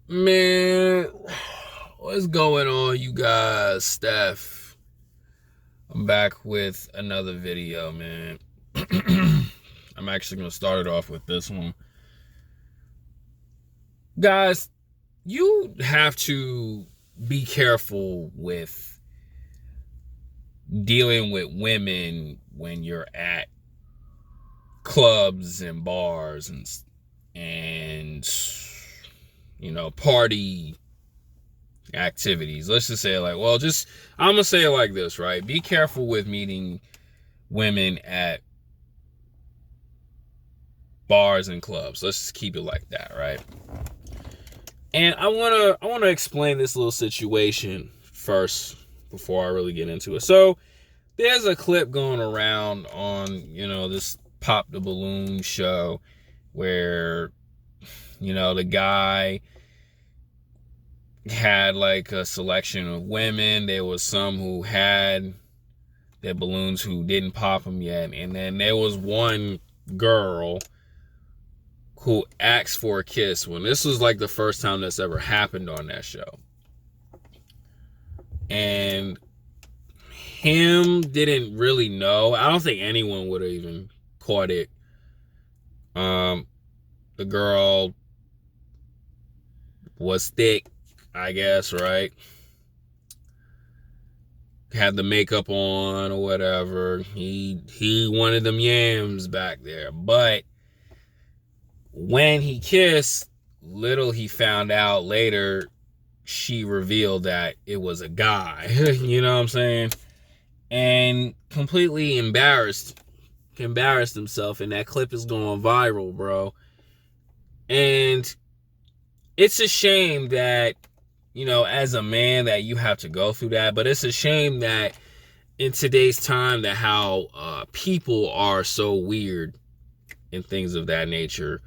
Man, what's going on, you guys? Steph. I'm back with another video, man. I'm actually going to start it off with this one. Guys, you have to be careful with dealing with women when you're at clubs and bars and party activities. Let's just say I'm gonna say it like this, right? Be careful with meeting women at bars and clubs. Let's just keep it like that, right? And I wanna explain this little situation first before I really get into it. So there's a clip going around on, this Pop the Balloon show where, the guy had like a selection of women. There was some who had their balloons who didn't pop them yet. And then there was one girl who asked for a kiss when this was like the first time that's ever happened on that show. And him didn't really know. I don't think anyone would have even caught it. The girl was thick, I guess, right? Had the makeup on or whatever. He wanted them yams back there. But when he kissed, little he found out later, she revealed that it was a guy. You know what I'm saying? And completely embarrassed himself, and that clip is going viral, bro. And it's a shame that, as a man, that you have to go through that. But it's a shame that in today's time that how people are so weird and things of that nature.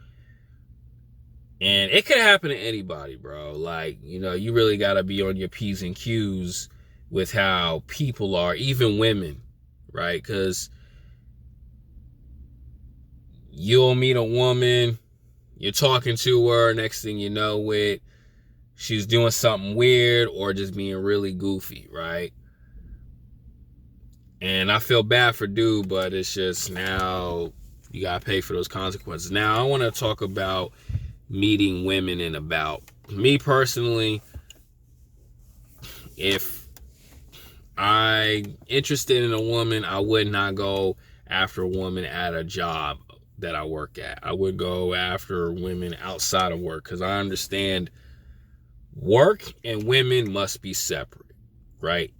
And it could happen to anybody, bro. Like, you really got to be on your P's and Q's with how people are, even women, right? Because you'll meet a woman, you're talking to her, next thing you know she's doing something weird or just being really goofy, right? And I feel bad for dude, but it's just now you gotta pay for those consequences. Now I want to talk about meeting women and about me personally. If I'm interested in a woman, I would not go after a woman at a job that I work at. I would go after women outside of work because I understand work and women must be separate, right?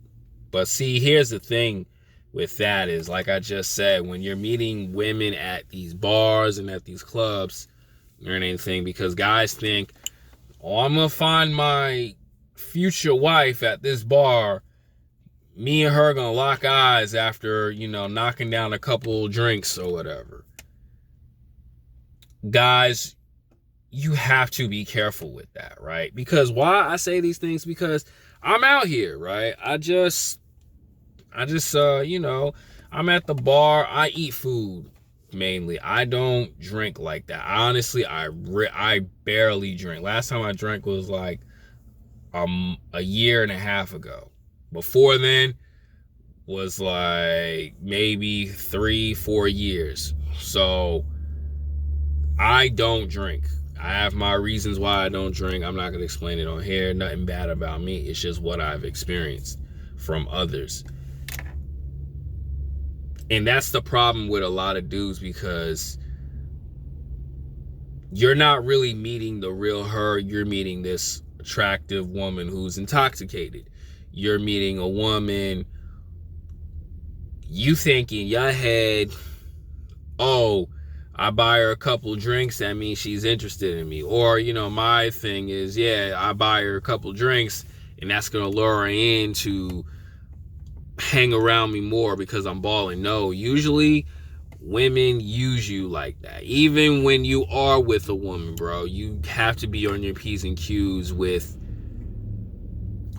But see, here's the thing with that is, like I just said, when you're meeting women at these bars and at these clubs or anything, because guys think, oh, I'm gonna find my future wife at this bar. Me and her gonna lock eyes after, knocking down a couple drinks or whatever. Guys, you have to be careful with that, right? Because why I say these things, because I'm out here, right? I just I'm at the bar. I eat food mainly. I don't drink like that. Honestly, I barely drink. Last time I drank was like a year and a half ago. Before then was like maybe 3-4 years. So I don't drink. I have my reasons why I don't drink. I'm not going to explain it on here. Nothing bad about me. It's just what I've experienced from others. And that's the problem with a lot of dudes, because you're not really meeting the real her. You're meeting this attractive woman who's intoxicated. You're meeting a woman, you think in your head, oh, I buy her a couple drinks, that means she's interested in me. Or, my thing is, yeah, I buy her a couple drinks and that's going to lure her in to hang around me more because I'm balling. No, usually women use you like that. Even when you are with a woman, bro, you have to be on your P's and Q's with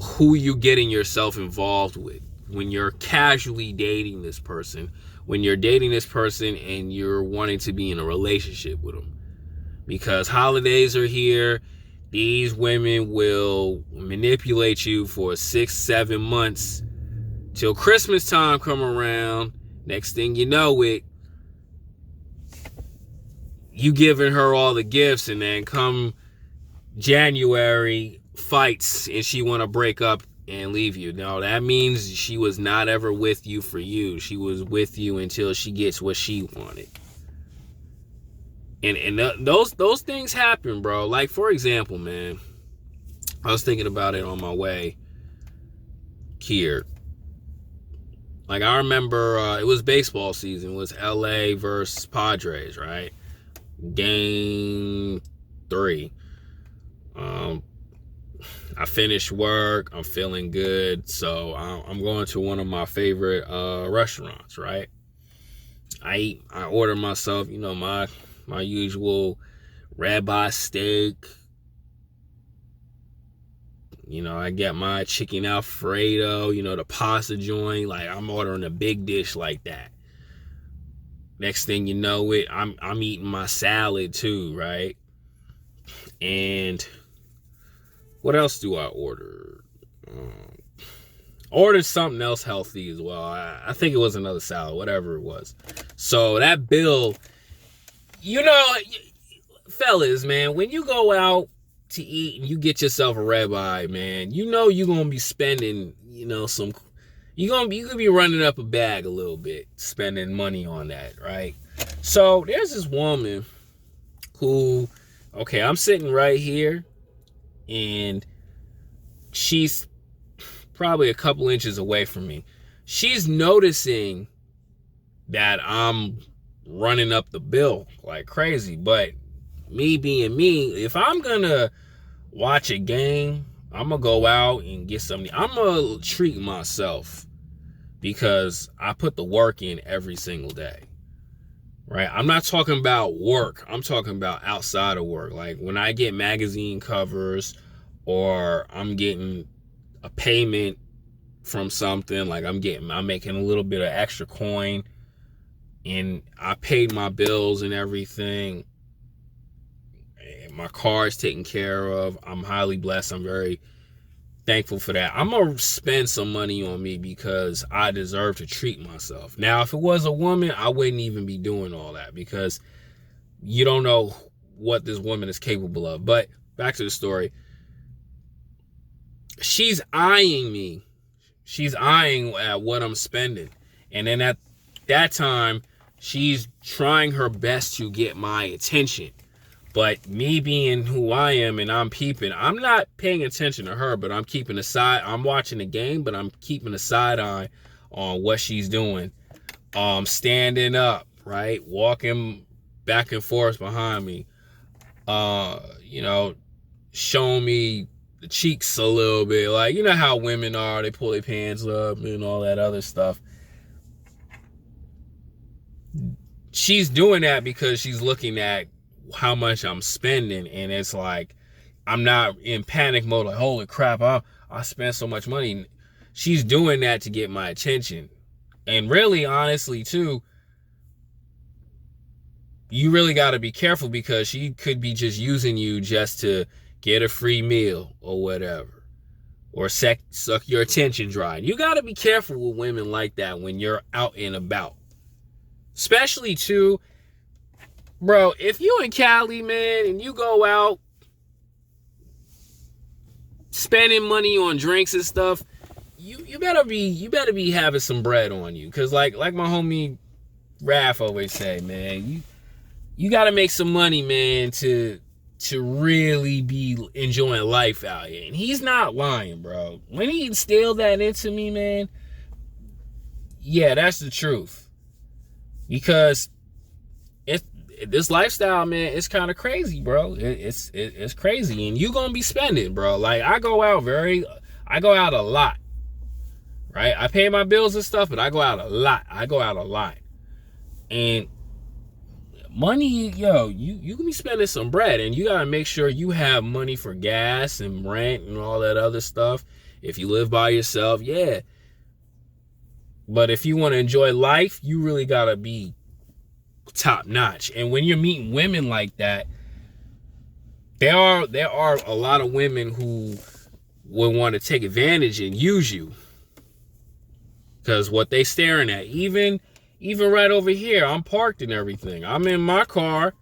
who you getting yourself involved with. When you're casually dating this person, when you're dating this person and you're wanting to be in a relationship with them. Because holidays are here, These women will manipulate you for 6-7 months till Christmas time come around. Next thing you know it, you giving her all the gifts, and then come January, fights, and she want to break up and leave you. No, that means she was not ever with you for you. She was with you until she gets what she wanted. And those things happen, bro. Like, for example, man, I was thinking about it on my way here. Like, I remember it was baseball season. It was LA versus Padres, right? Game 3. I finished work. I'm feeling good. So I'm going to one of my favorite restaurants, right? I order myself, my usual ribeye steak. I get my chicken Alfredo, the pasta joint. Like, I'm ordering a big dish like that. Next thing you know it, I'm eating my salad too, right? And what else do I order? Ordered something else healthy as well. I think it was another salad, whatever it was. So that bill, fellas, man, when you go out to eat and you get yourself a ribeye, man, you're gonna be spending, some. You could be running up a bag a little bit, spending money on that, right? So there's this woman who, okay, I'm sitting right here, and she's probably a couple inches away from me. She's noticing that I'm running up the bill like crazy, but me being me, if I'm gonna watch a game, I'm gonna go out and get something. I'm gonna treat myself because I put the work in every single day, right? I'm not talking about work. I'm talking about outside of work. Like, when I get magazine covers, or I'm getting a payment from something, like I'm making a little bit of extra coin, and I paid my bills and everything, and my car is taken care of. I'm highly blessed. I'm very thankful for that. I'm gonna spend some money on me because I deserve to treat myself. Now, if it was a woman, I wouldn't even be doing all that, because you don't know what this woman is capable of. But back to the story. She's eyeing me. She's eyeing at what I'm spending. And then at that time, she's trying her best to get my attention. But me being who I am, and I'm peeping, I'm not paying attention to her, but I'm keeping a side. I'm watching the game, but I'm keeping a side eye on what she's doing. Standing up, right? Walking back and forth behind me. Showing me the cheeks a little bit. Like, you know how women are, they pull their pants up and all that other stuff. She's doing that because she's looking at how much I'm spending, and it's like, I'm not in panic mode, like, holy crap, I spent so much money. She's doing that to get my attention. And really, honestly, too, you really got to be careful, because she could be just using you just to get a free meal or whatever, or suck your attention dry. You got to be careful with women like that when you're out and about. Especially, too, bro, if you in Cali, man, and you go out spending money on drinks and stuff, you better be having some bread on you. Cause like my homie Raph always say, man, you gotta make some money, man, to really be enjoying life out here. And he's not lying, bro. When he instilled that into me, man, yeah, that's the truth. Because this lifestyle, man, it's kind of crazy, bro. It's crazy, and you gonna be spending, bro. Like, I go out a lot, right? I pay my bills and stuff, but I go out a lot. And money, you can be spending some bread, and you gotta make sure you have money for gas and rent and all that other stuff. If you live by yourself, yeah. But if you want to enjoy life, you really gotta be top notch. And when you're meeting women like that, there are a lot of women who would want to take advantage and use you. Because what they staring at, even right over here, I'm parked and everything. I'm in my car.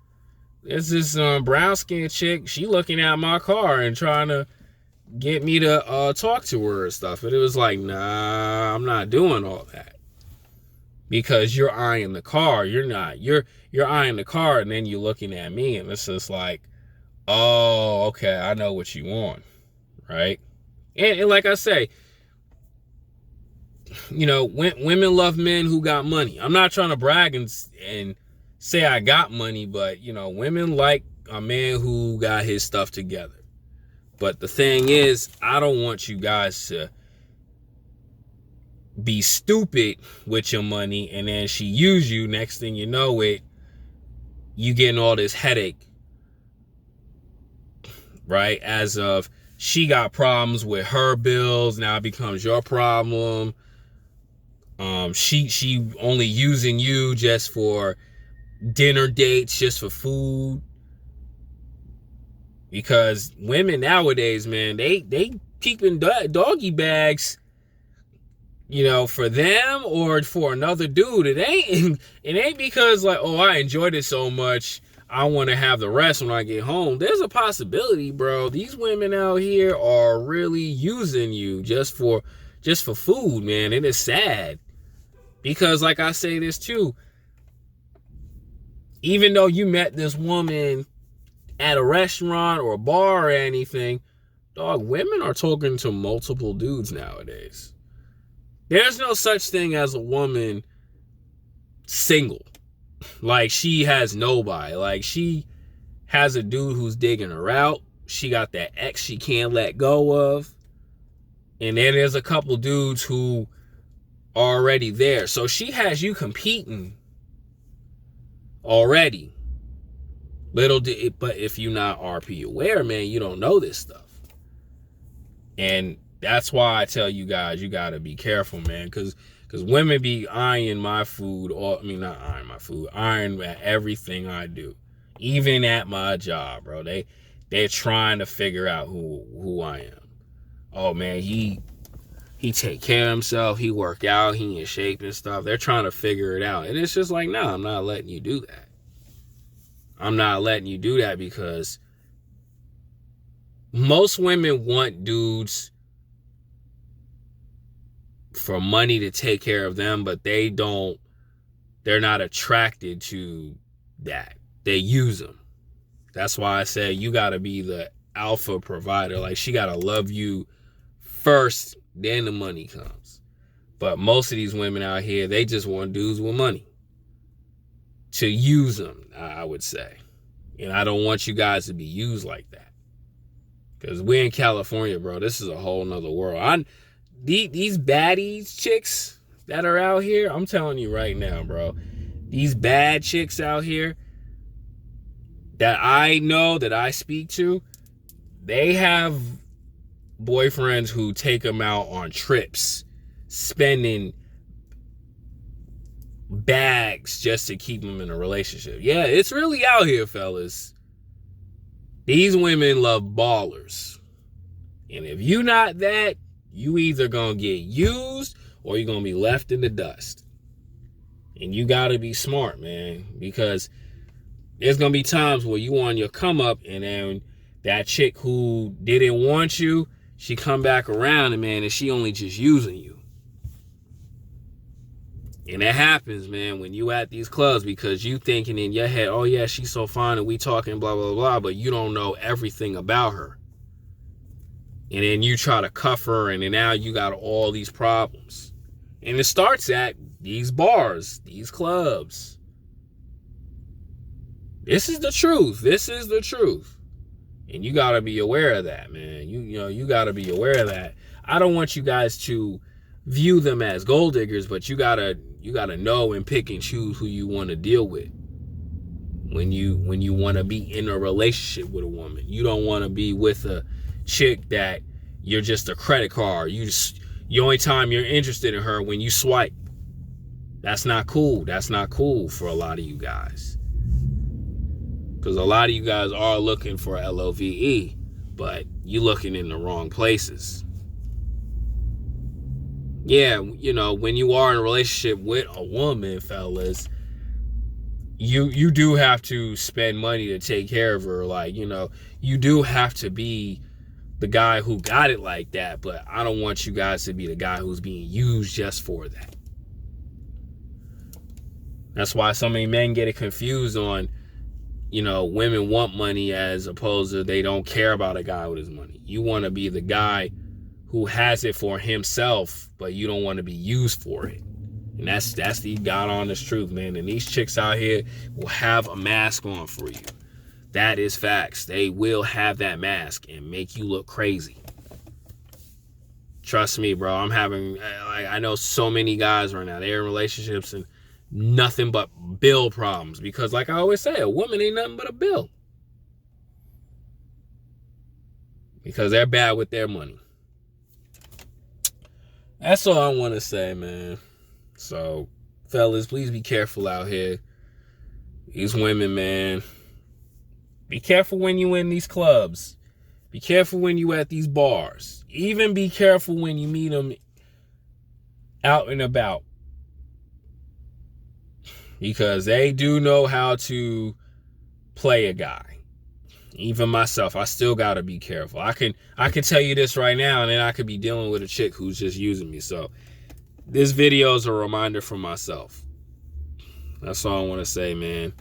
There's this brown skinned chick. She looking at my car and trying to get me to talk to her and stuff. And it was like, nah, I'm not doing all that. Because you're eyeing the car. You're not. You're eyeing the car, and then you're looking at me, and it's just like, oh, okay, I know what you want, right? And like I say, you know, women love men who got money. I'm not trying to brag and say I got money, but, you know, women like a man who got his stuff together. But the thing is, I don't want you guys to be stupid with your money, and then she use you. Next thing you know it, you getting all this headache, right? As of she got problems with her bills, now it becomes your problem. She only using you just for dinner dates, just for food. Because women nowadays, man, they keeping doggy bags, you know, for them or for another dude. It ain't because like, oh, I enjoyed it so much, I want to have the rest when I get home. There's a possibility, bro. These women out here are really using you just for food, man. It is sad. Because like I say this too, even though you met this woman at a restaurant or a bar or anything, dog, women are talking to multiple dudes nowadays. There's no such thing as a woman single. Like, she has nobody. Like, she has a dude who's digging her out. She got that ex she can't let go of. And then there's a couple dudes who are already there. So she has you competing already. But if you're not RP aware, man, you don't know this stuff. And that's why I tell you guys, you got to be careful, man. Because women be eyeing my food, or I mean, not eyeing my food, eyeing at everything I do. Even at my job, bro. They're trying to figure out who I am. Oh, man, he take care of himself. He work out. He in shape and stuff. They're trying to figure it out. And it's just like, no, I'm not letting you do that. I'm not letting you do that because most women want dudes for money to take care of them, but they're not attracted to that. They use them. That's why I say you got to be the alpha provider. Like, she got to love you first, then the money comes. But most of these women out here, they just want dudes with money to use them, I would say. And I don't want you guys to be used like that. Because we're in California, bro. This is a whole nother world. These baddies chicks that are out here, I'm telling you right now, bro. These bad chicks out here that I know, that I speak to, they have boyfriends who take them out on trips, spending bags just to keep them in a relationship. Yeah, it's really out here, fellas. These women love ballers. And if you not that, you either gonna get used or you're gonna be left in the dust. And you gotta be smart, man, because there's gonna be times where you on your come up, and then that chick who didn't want you, she come back around, and man, and she only just using you. And it happens, man, when you at these clubs, because you thinking in your head, oh yeah, she's so fine and we talking blah, blah, blah, but you don't know everything about her. And then you try to cuff her, and then now you got all these problems. And it starts at these bars, these clubs. This is the truth. This is the truth. And you got to be aware of that, man. You got to be aware of that. I don't want you guys to view them as gold diggers, but you got to know and pick and choose who you want to deal with. When you want to be in a relationship with a woman. You don't want to be with a chick that you're just a credit card. The only time you're interested in her when you swipe. That's not cool. That's not cool for a lot of you guys. Because a lot of you guys are looking for LOVE, but you looking in the wrong places. Yeah, you know, when you are in a relationship with a woman, fellas, you do have to spend money to take care of her. Like, you know, you do have to be the guy who got it like that, but I don't want you guys to be the guy who's being used just for that. That's why so many men get it confused on, you know, women want money as opposed to they don't care about a guy with his money. You want to be the guy who has it for himself, but you don't want to be used for it. And that's the God honest truth, man. And these chicks out here will have a mask on for you. That is facts. They will have that mask and make you look crazy. Trust me, bro. I know so many guys right now. They're in relationships and nothing but bill problems. Because like I always say, a woman ain't nothing but a bill. Because they're bad with their money. That's all I want to say, man. So, fellas, please be careful out here. These women, man. Be careful when you in these clubs. Be careful when you at these bars. Even be careful when you meet them out and about. Because they do know how to play a guy. Even myself, I still gotta be careful. I can tell you this right now, and then I could be dealing with a chick who's just using me. So this video is a reminder for myself. That's all I want to say, man.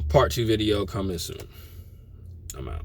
Part 2 video coming soon. I'm out.